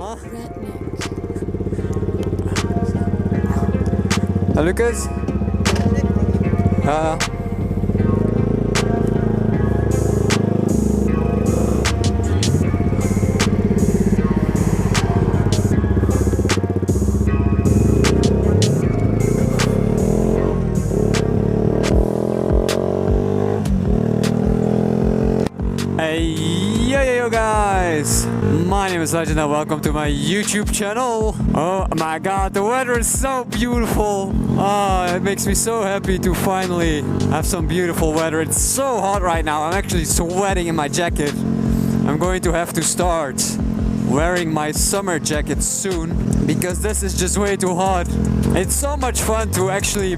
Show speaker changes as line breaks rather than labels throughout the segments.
Huh?
Lucas? Hey, yo guys! My name is Legend and welcome to my YouTube channel. Oh my god, the weather is so beautiful. Oh, it makes me so happy to finally have some beautiful weather. It's so hot right now. I'm actually sweating in my jacket. I'm going to have to start wearing my summer jacket soon because this is just way too hot. It's so much fun to actually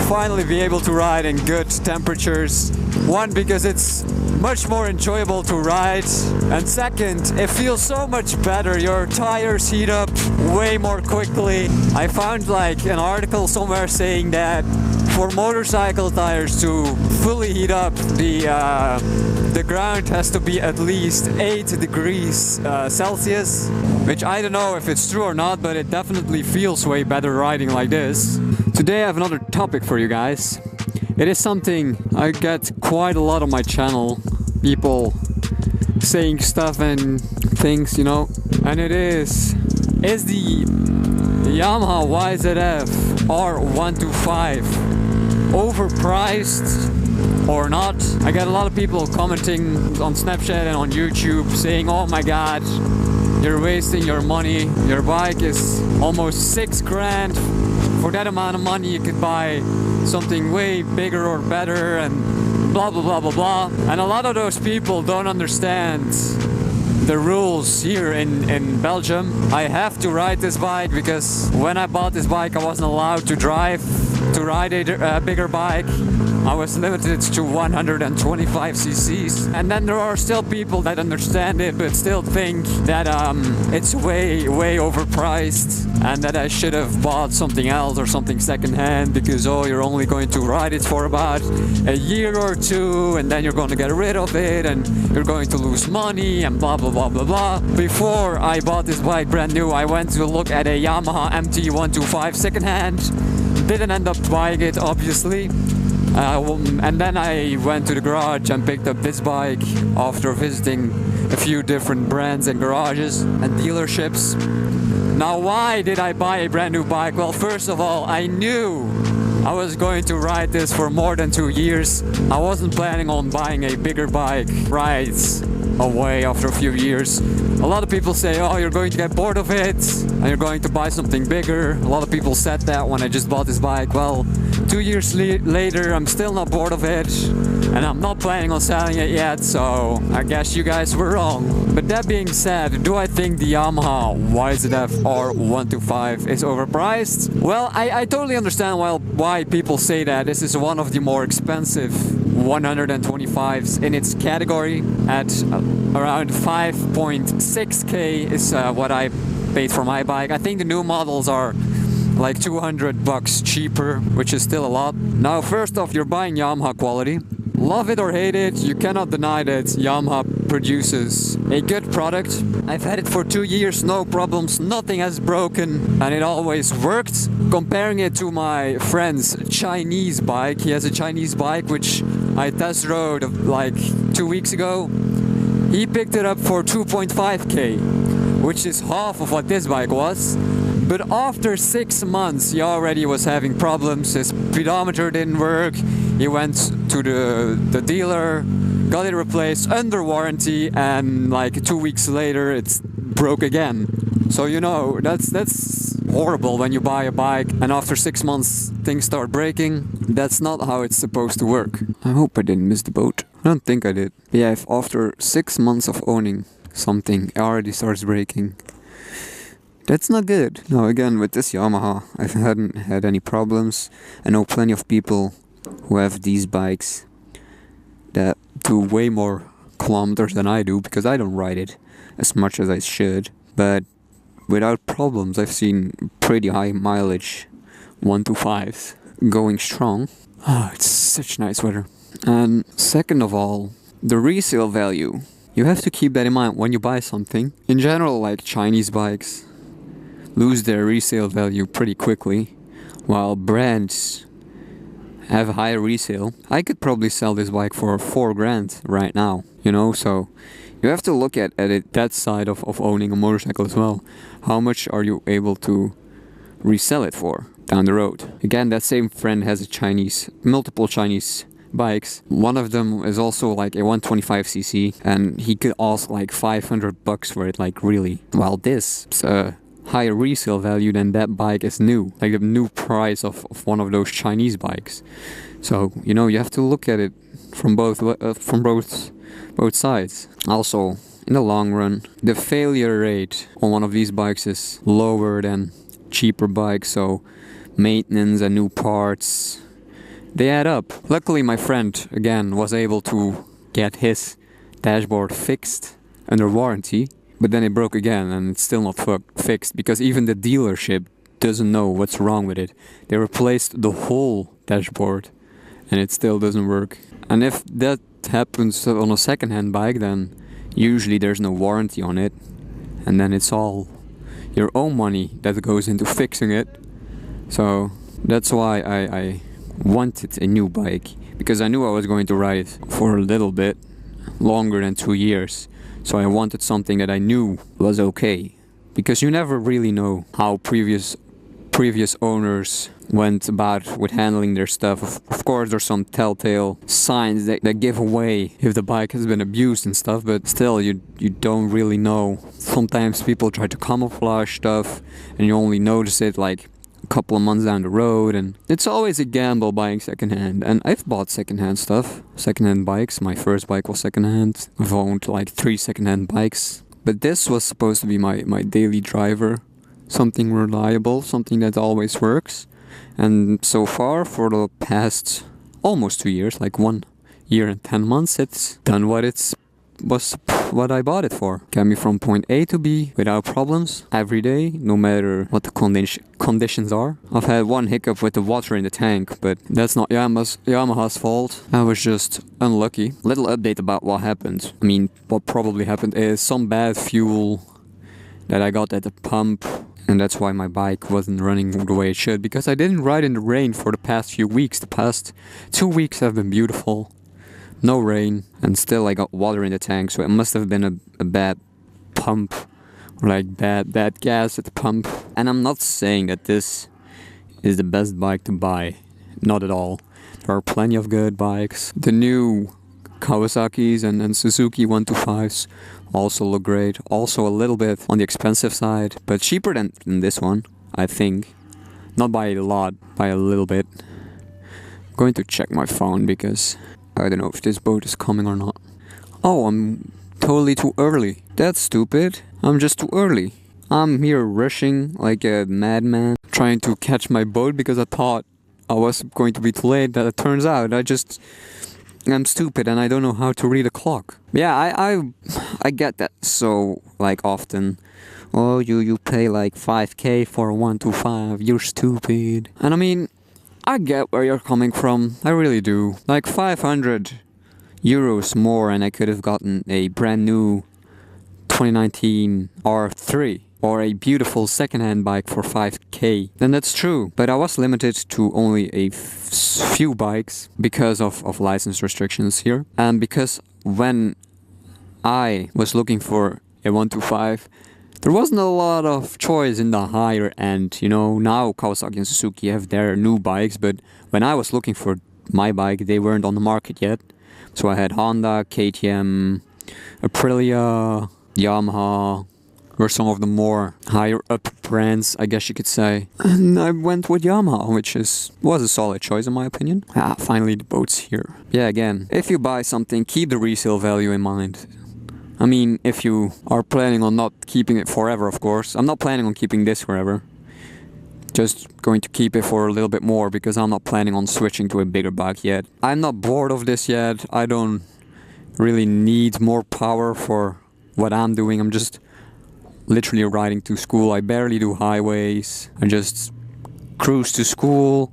finally be able to ride in good temperatures. One, because it's much more enjoyable to ride, and second, it feels so much better. Your tires heat up way more quickly. I found like an article somewhere saying that for motorcycle tires to fully heat up, the ground has to be at least 8 degrees Celsius, which I don't know if it's true or not, but it definitely feels way better riding like this. Today I have another topic for you guys. It is something I get quite a lot on my channel, people saying stuff and things, you know, and is the Yamaha YZF R125 overpriced or not? I get a lot of people commenting on Snapchat and on YouTube saying, oh my god, you're wasting your money, your bike is almost 6 grand. For that amount of money you could buy something way bigger or better, and blah blah blah blah blah. And a lot of those people don't understand the rules here in Belgium. I have to ride this bike because when I bought this bike I wasn't allowed to ride a bigger bike. I was limited to 125 cc's. And then there are still people that understand it but still think that it's way overpriced and that I should have bought something else or something secondhand because, oh, you're only going to ride it for about a year or two and then you're going to get rid of it and you're going to lose money and blah blah blah blah blah. Before I bought this bike brand new, I went to look at a Yamaha MT125 secondhand. Didn't end up buying it, obviously. And then I went to the garage and picked up this bike after visiting a few different brands and garages and dealerships. Now, why did I buy a brand new bike? Well, first of all, I knew I was going to ride this for more than 2 years. I wasn't planning on buying a bigger bike right away after a few years. A lot of people say, oh, you're going to get bored of it and you're going to buy something bigger. A lot of people said that when I just bought this bike. Well, 2 years later, I'm still not bored of it and I'm not planning on selling it yet, so I guess you guys were wrong. But that being said, do I think the Yamaha YZF R125 is overpriced? Well, I totally understand why people say that. This is one of the more expensive 125s in its category at around 5.6k is what I paid for my bike. I think the new models are like $200 cheaper, which is still a lot. Now, first off, you're buying Yamaha quality. Love it or hate it, you cannot deny that Yamaha produces a good product. I've had it for 2 years, no problems, nothing has broken, and it always worked. Comparing it to my friend's Chinese bike, he has a Chinese bike which I test rode like 2 weeks ago. He picked it up for 2.5k, which is half of what this bike was. But after 6 months, he already was having problems. His speedometer didn't work. He went to the dealer, got it replaced under warranty, and like 2 weeks later, it broke again. So, you know, that's horrible when you buy a bike and after 6 months things start breaking. That's not how it's supposed to work. I hope I didn't miss the boat. I don't think I did. But yeah, if after 6 months of owning something, it already starts breaking, that's not good. Now again, with this Yamaha, I hadn't had any problems. I know plenty of people who have these bikes that do way more kilometers than I do because I don't ride it as much as I should. But without problems, I've seen pretty high mileage 125s going strong. Oh, it's such nice weather. And second of all, the resale value. you have to keep that in mind when you buy something. In general, like Chinese bikes lose their resale value pretty quickly, while brands have higher resale. I could probably sell this bike for 4 grand right now, you know, so you have to look at it, that side of owning a motorcycle as well. How much are you able to resell it for down the road? Again, that same friend has multiple Chinese bikes. One of them is also like a 125cc, and he could ask like $500 for it, like really. While this is a higher resale value than that bike is new, like the new price of one of those Chinese bikes. So, you know, you have to look at it from both sides. Also, in the long run, the failure rate on one of these bikes is lower than cheaper bikes, so maintenance and new parts, they add up. Luckily, my friend, again, was able to get his dashboard fixed under warranty, but then it broke again and it's still not fixed because even the dealership doesn't know what's wrong with it. They replaced the whole dashboard and it still doesn't work. And if that happens on a second-hand bike, then usually there's no warranty on it, and then it's all your own money that goes into fixing it. So that's why I wanted a new bike, because I knew I was going to ride it for a little bit longer than 2 years. So I wanted something that I knew was okay, because you never really know how previous owners went about with handling their stuff. Of course, there's some telltale signs that give away if the bike has been abused and stuff, but still, you don't really know. Sometimes people try to camouflage stuff, and you only notice it like a couple of months down the road, and it's always a gamble buying secondhand. And I've bought secondhand stuff, secondhand bikes. My first bike was secondhand. I've owned like 3 secondhand bikes, but this was supposed to be my daily driver, something reliable, something that always works. And so far, for the past almost 2 years, like 1 year and 10 months, it's done what I bought it for. Got me from point A to B without problems every day, no matter what the conditions are. I've had one hiccup with the water in the tank, but that's not Yamaha's fault. I was just unlucky. Little update about what happened. I mean, what probably happened is some bad fuel that I got at the pump, and that's why my bike wasn't running the way it should, because I didn't ride in the rain for the past few weeks. The past 2 weeks have been beautiful. No rain, and still I got water in the tank, so it must have been a bad pump, or like bad gas at the pump. And I'm not saying that this is the best bike to buy, not at all. There are plenty of good bikes. The new Kawasaki's and Suzuki 125s also look great. Also a little bit on the expensive side, but cheaper than this one, I think. Not by a lot, by a little bit. I'm going to check my phone because I don't know if this boat is coming or not. Oh, I'm totally too early. That's stupid. I'm just too early. I'm here rushing like a madman, trying to catch my boat because I thought I was going to be too late. That it turns out I'm stupid and I don't know how to read a clock. Yeah, I get that so like often. Oh, you pay like 5k for a 125, you're stupid. And I mean, I get where you're coming from, I really do. Like 500 euros more and I could have gotten a brand new 2019 R3 or a beautiful secondhand bike for 5k. Then that's true, but I was limited to only a few bikes because of license restrictions here. And because when I was looking for a 125, there wasn't a lot of choice in the higher end, you know. Now Kawasaki and Suzuki have their new bikes, but when I was looking for my bike, they weren't on the market yet. So I had Honda, KTM, Aprilia, Yamaha, were some of the more higher up brands, I guess you could say. And I went with Yamaha, which was a solid choice in my opinion. Finally the boat's here. Yeah, again, if you buy something, keep the resale value in mind. I mean, if you are planning on not keeping it forever, of course. I'm not planning on keeping this forever. Just going to keep it for a little bit more because I'm not planning on switching to a bigger bike yet. I'm not bored of this yet. I don't really need more power for what I'm doing. I'm just literally riding to school. I barely do highways. I just cruise to school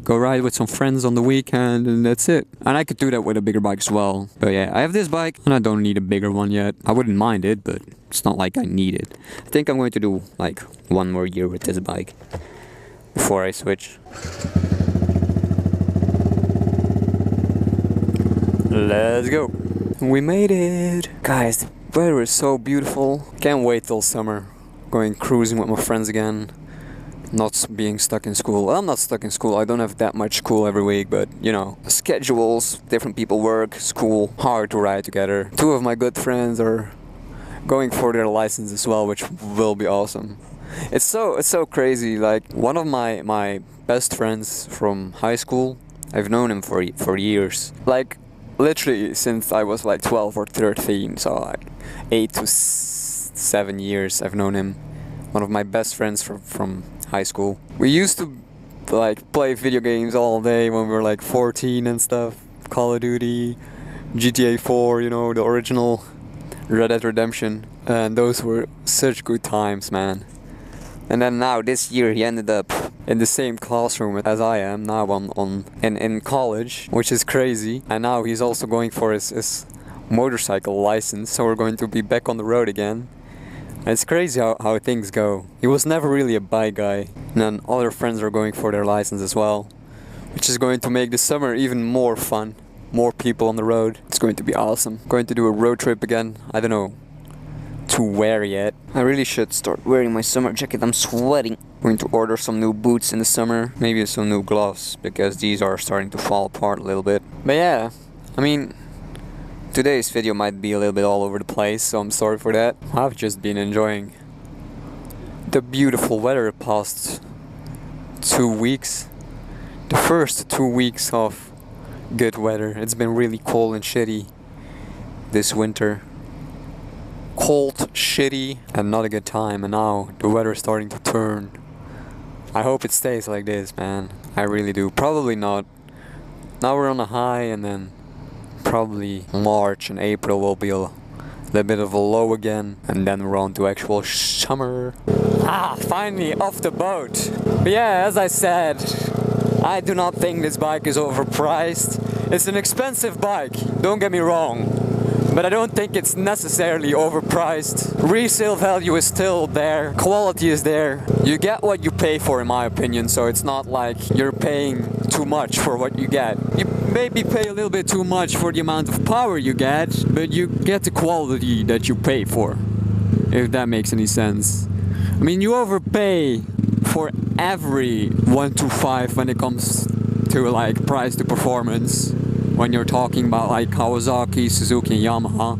go ride with some friends on the weekend, and that's it. And I could do that with a bigger bike as well. But yeah, I have this bike and I don't need a bigger one yet. I wouldn't mind it, but it's not like I need it. I think I'm going to do like 1 more year with this bike before I switch. Let's go. We made it. Guys, the weather is so beautiful. Can't wait till summer. Going cruising with my friends again. Not being stuck in school. Well, I'm not stuck in school. I don't have that much school every week, but you know, schedules, different people work, school, hard to ride together. 2 of my good friends are going for their license as well, which will be awesome. It's so crazy. Like, one of my best friends from high school, I've known him for years. Like, literally since I was like 12 or 13, so like 8 to 7 years I've known him. One of my best friends from high school. We used to like play video games all day when we were like 14 and stuff. Call of Duty, GTA 4, you know, the original Red Dead Redemption, and those were such good times, man. And then now this year he ended up in the same classroom as I am now in college, which is crazy. And now he's also going for his motorcycle license, so we're going to be back on the road again. And it's crazy how things go. He was never really a bike guy, and then other friends are going for their license as well, which is going to make the summer even more fun. More people on the road. It's going to be awesome. Going to do a road trip again. I don't know to wear yet. I really should start wearing my summer jacket. I'm sweating. Going to order some new boots in the summer. Maybe some new gloves, because these are starting to fall apart a little bit. But yeah, I mean, today's video might be a little bit all over the place, so I'm sorry for that. I've just been enjoying the beautiful weather the past 2 weeks. The first 2 weeks of good weather. It's been really cold and shitty this winter. Cold, shitty, and not a good time, and now the weather is starting to turn. I hope it stays like this, man. I really do. Probably not. Now we're on a high, and then probably March and April will be a little bit of a low again, and then we're on to actual summer. Finally off the boat. But yeah, as I said, I do not think this bike is overpriced. It's an expensive bike, don't get me wrong, but I don't think it's necessarily overpriced. Resale value is still there, quality is there. You get what you pay for, in my opinion, so it's not like you're paying too much for what you get. You maybe pay a little bit too much for the amount of power you get, but you get the quality that you pay for, if that makes any sense. I mean, you overpay for every 125 when it comes to like price to performance. When you're talking about like Kawasaki, Suzuki and Yamaha,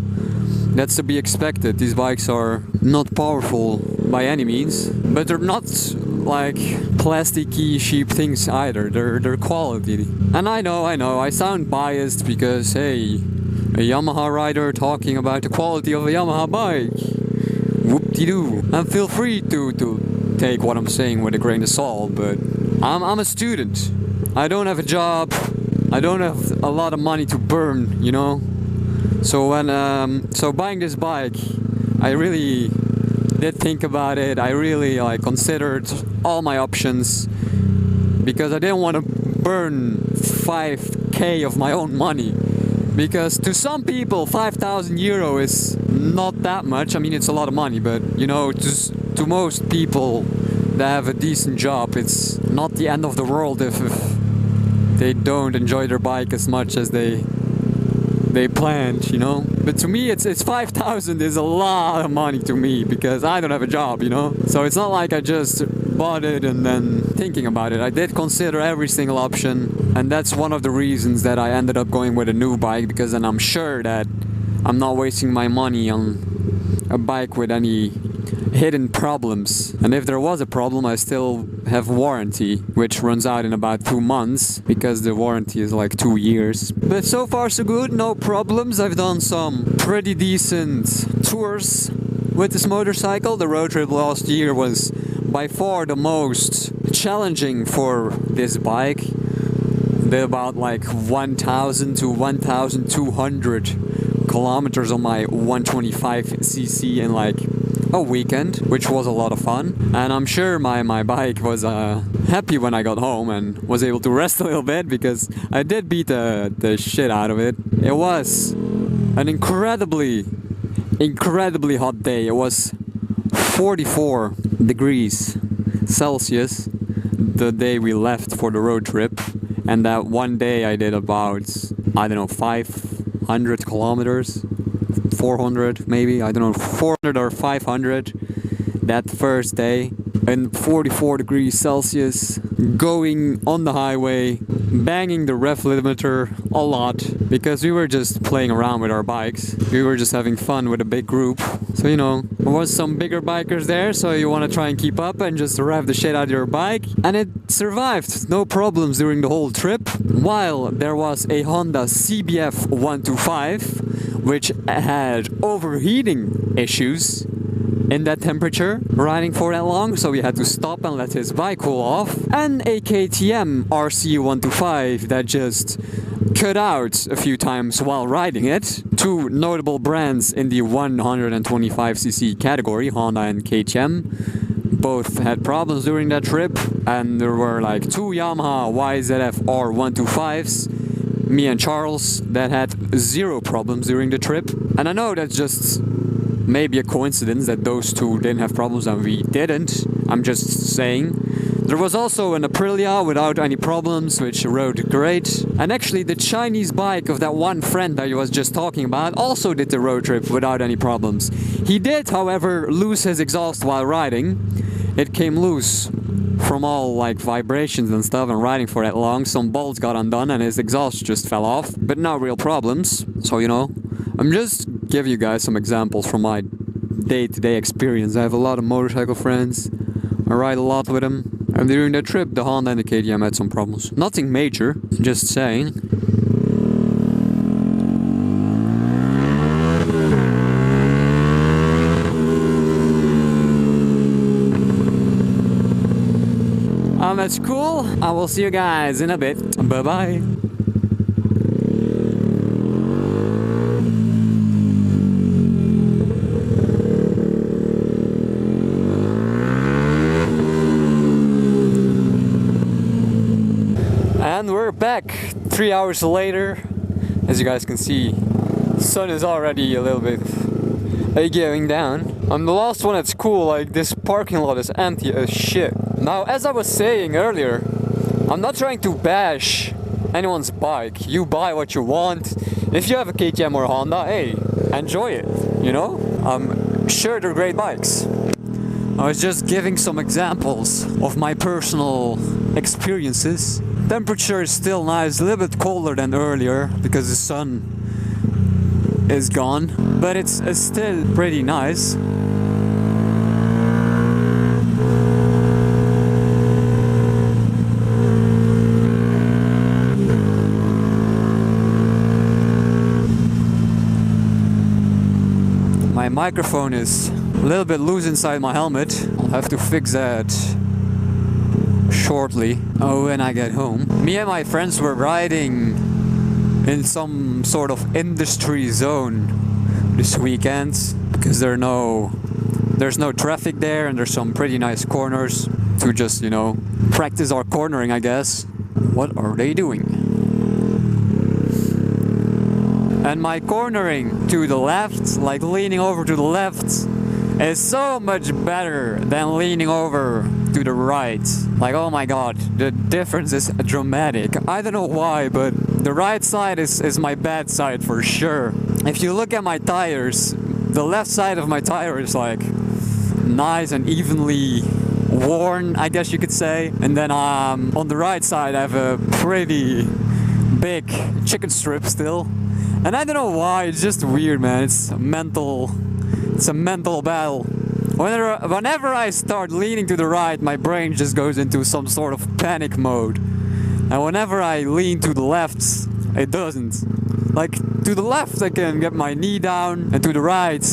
that's to be expected. These bikes are not powerful by any means, but they're not like plasticky cheap things either. They're quality. And I know I sound biased because hey, a Yamaha rider talking about the quality of a Yamaha bike. Whoop-de-doo. And feel free to take what I'm saying with a grain of salt, but I'm a student. I don't have a job. I don't have a lot of money to burn, you know. So so buying this bike, I really did think about it. I really like considered all my options, because I didn't want to burn 5k of my own money. Because to some people 5,000 euro is not that much. I mean, it's a lot of money, but you know, to most people that have a decent job, it's not the end of the world if they don't enjoy their bike as much as they planned, you know. But to me, it's 5,000 is a lot of money to me, because I don't have a job, you know. So it's not like I just bought it and then thinking about it. I did consider every single option, and that's one of the reasons that I ended up going with a new bike, because then I'm sure that I'm not wasting my money on a bike with any hidden problems. And if there was a problem, I still have warranty, which runs out in about 2 months, because the warranty is like 2 years. But so far so good, no problems. I've done some pretty decent tours with this motorcycle. The road trip last year was by far the most challenging for this bike. Did about like 1,000 to 1,200 kilometers on my 125cc, and like a weekend, which was a lot of fun. And I'm sure my bike was happy when I got home and was able to rest a little bit, because I did beat the shit out of it. It was an incredibly hot day. It was 44 degrees Celsius the day we left for the road trip, and that one day I did about, I don't know, 500 kilometers, 400 maybe, I don't know, 400 or 500 that first day in 44 degrees Celsius, going on the highway, banging the ref limiter a lot, because we were just playing around with our bikes. We were just having fun with a big group. So, you know, there was some bigger bikers there, so you want to try and keep up and just rev the shit out of your bike. And it survived, no problems during the whole trip. While there was a Honda CBF 125, which had overheating issues in that temperature, riding for that long, so we had to stop and let his bike cool off, and a KTM RC125 that just cut out a few times while riding it. Two notable brands in the 125cc category, Honda and KTM, both had problems during that trip, and there were like two Yamaha YZF R125s, me and Charles, that had zero problems during the trip. And I know that's just maybe a coincidence that those two didn't have problems and we didn't. I'm just saying. There was also an Aprilia without any problems, which rode great. And actually the Chinese bike of that one friend that I was just talking about also did the road trip without any problems. He did, however, lose his exhaust while riding. It came loose from all like vibrations and stuff and riding for that long. Some bolts got undone and his exhaust just fell off, but no real problems. So, you know, I'm just giving you guys some examples from my day-to-day experience. I have a lot of motorcycle friends. I ride a lot with them. And during that trip, the Honda and the KTM had some problems. Nothing major, just saying. That's cool. I will see you guys in a bit. Bye-bye. And we're back 3 hours later. As you guys can see, the sun is already a little bit going down. I'm the last one. It's cool, like this parking lot is empty as shit. Now, as I was saying earlier, I'm not trying to bash anyone's bike. You buy what you want. If you have a KTM or a Honda, hey, enjoy it, you know? I'm sure they're great bikes. I was just giving some examples of my personal experiences. Temperature is still nice, a little bit colder than earlier because the sun is gone, but it's still pretty nice. My microphone is a little bit loose inside my helmet. I'll have to fix that shortly when I get home. Me and my friends were riding in some sort of industry zone this weekend because there's no traffic there and there's some pretty nice corners to just, you know, practice our cornering, I guess. What are they doing? And my cornering to the left, like leaning over to the left, is so much better than leaning over to the right. Like, oh my god, the difference is dramatic. I don't know why, but the right side is my bad side for sure. If you look at my tires, the left side of my tire is like nice and evenly worn, I guess you could say. And then on the right side I have a pretty big chicken strip still. And I don't know why, it's just weird, man. It's a mental battle. Whenever I start leaning to the right, my brain just goes into some sort of panic mode. And whenever I lean to the left, it doesn't. Like, to the left I can get my knee down, and to the right,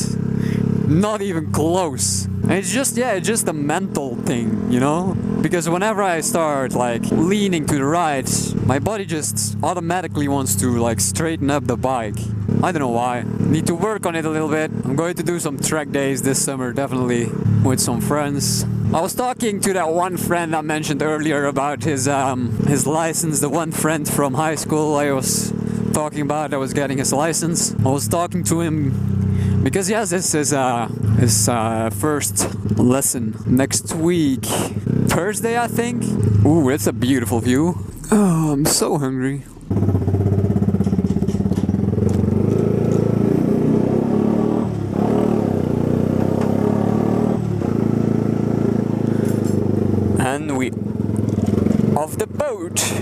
not even close. It's just, yeah, it's just a mental thing, you know? Because whenever I start like leaning to the right, my body just automatically wants to like straighten up the bike. I don't know why. Need to work on it a little bit. I'm going to do some track days this summer, definitely, with some friends. I was talking to that one friend I mentioned earlier about his license, the one friend from high school I was talking about that was getting his license. I was talking to him because he has his first lesson next week, Thursday, I think. Ooh, it's a beautiful view. Oh, I'm so hungry. And we off the boat.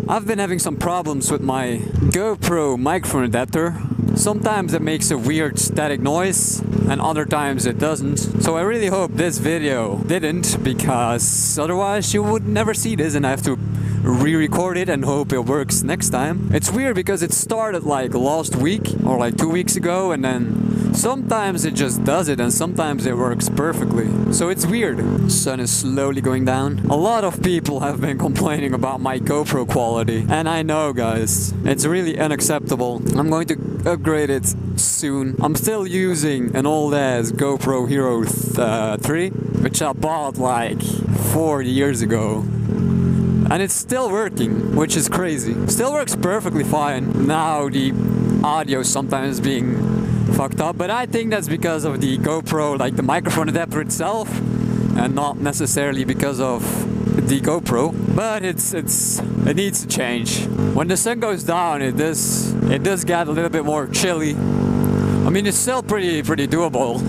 I've been having some problems with my GoPro microphone adapter. Sometimes it makes a weird static noise and other times it doesn't. So I really hope this video didn't, because otherwise you would never see this and I have to re-record it and hope it works next time. It's weird because it started like last week or like 2 weeks ago, and then sometimes it just does it and sometimes it works perfectly. So it's weird. Sun is slowly going down. A lot of people have been complaining about my GoPro quality, and I know, guys, it's really unacceptable. I'm going to upgrade it soon. I'm still using an old ass GoPro Hero 3, which I bought like 4 years ago. And it's still working, which is crazy. Still works perfectly fine. Now the audio sometimes being fucked up, but I think that's because of the GoPro, like the microphone adapter itself, and not necessarily because of the GoPro. But it needs to change. When the sun goes down, it does get a little bit more chilly. I mean, it's still pretty doable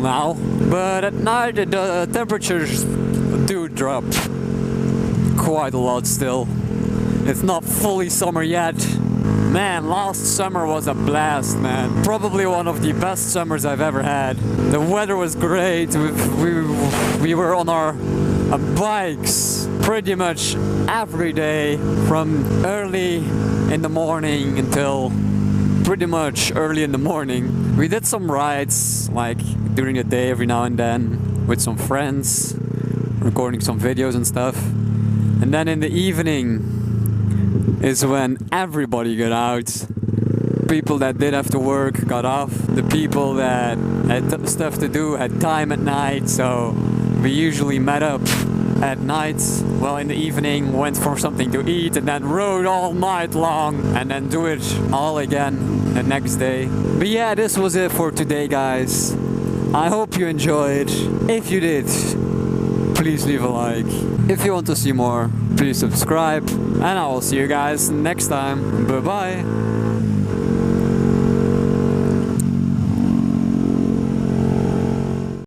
now. But at night the temperatures do drop quite a lot still. It's not fully summer yet. Man, last summer was a blast, man. Probably one of the best summers I've ever had. The weather was great. We were on our bikes pretty much every day, from early in the morning until pretty much early in the morning. We did some rides like during the day every now and then with some friends, recording some videos and stuff. And then in the evening is when everybody got out. People that did have to work got off. The people that had stuff to do had time at night, so we usually met up at night. Well, in the evening, went for something to eat and then rode all night long and then do it all again the next day. But yeah, this was it for today, guys. I hope you enjoyed. If you did, please leave a like. If you want to see more, please subscribe. And I will see you guys next time. Bye bye.